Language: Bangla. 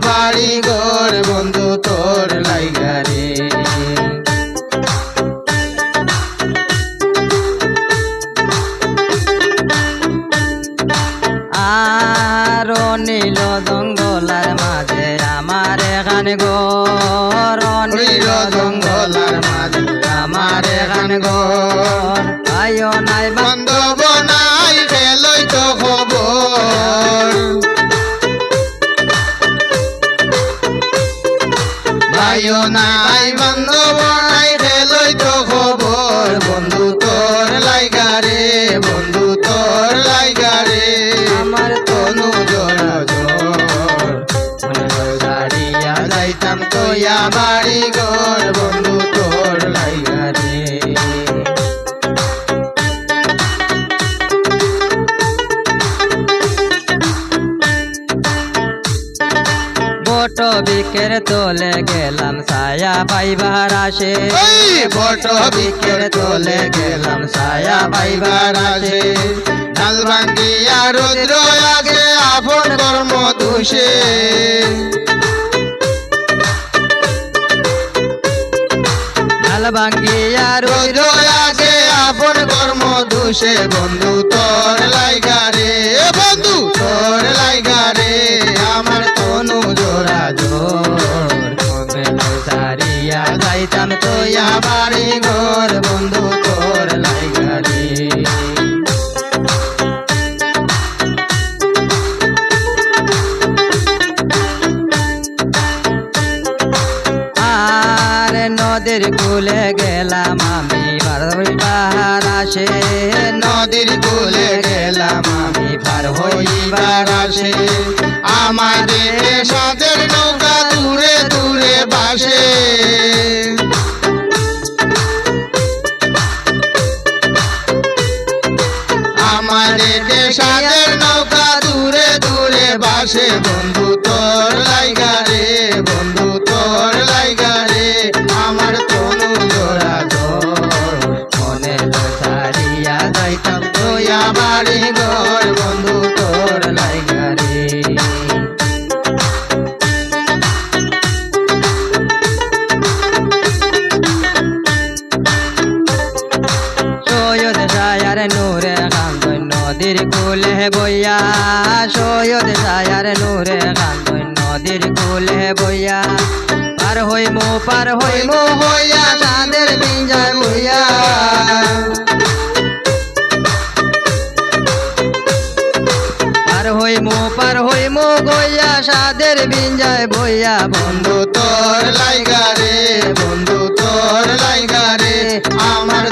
বাড়ি ঘর বন্ধু তোর লাইগা রে। আরো নীল জঙ্গলার মাঝে আমার এখান ঘর, নীল জঙ্গলার মাঝে আমার এখান ঘর। আয়ো নাই বান্ধব নাই ফেলই তো খবর, ভাইও নাই বান্ধব নাই ফেলই তো খবর বন্ধু তোর লাইগা রে, বন্ধু তোর লাইগা রে। আমার তনু জোড়া জোর মনে ছাড়িয়া যাইতাম তোয়া বাড়ি ঘর বন্ধু তোর লাইগা রে। বট বিকের তোলে গেলাম ছায়া পাইবার আসে, বট বিকের তোলে গেলাম ছায়া পাইবার আসে। ডাল ভাঙ্গিয়া রৌদ্র আগে আপন কর্ম দোষে, ডাল ভাঙ্গিয়া রৌদ্র আগে আপন কর্ম দোষে বন্ধু তোর লাইগা রে, বন্ধু তোর লাইগা রে। আমার তনু জোড়া জোর সারিয়া যাইতাম তোয়া বাড়ি ঘর বন্ধু তোর লাইগা রে। আর নদীর কূলে গেলাম আমি পার আসে, নদীর কূলে গেলাম আমি পার হইবার আসে। আমাদের সাদের নৌকা দূরে দূরে বাসে, আমাদের সাদের নৌকা দূরে দূরে বাসে বন্ধু তোর লাইগা রে, বন্ধু তোর লাইগা রে। আমার তনু জোড়া জোর মনে সারিয়া যাইতাম তোয়া বাড়ি ঘর বন্ধু তোর লাইগা রে। সৈয়দ সায়ার নূরে কান্দন নদীর কূলে বইয়া, সৈয়দ সায়ার নূরে কান্দন নদীর কূলে বইয়া। পার হইমু হইয়া চাঁদের পিঞ্জায় বইয়া, পার হইমু গইয়া সাদের পিঞ্জায় বইয়া। বন্ধু তোর লাইগা রে, বন্ধু তোর লাইগা রে। আমার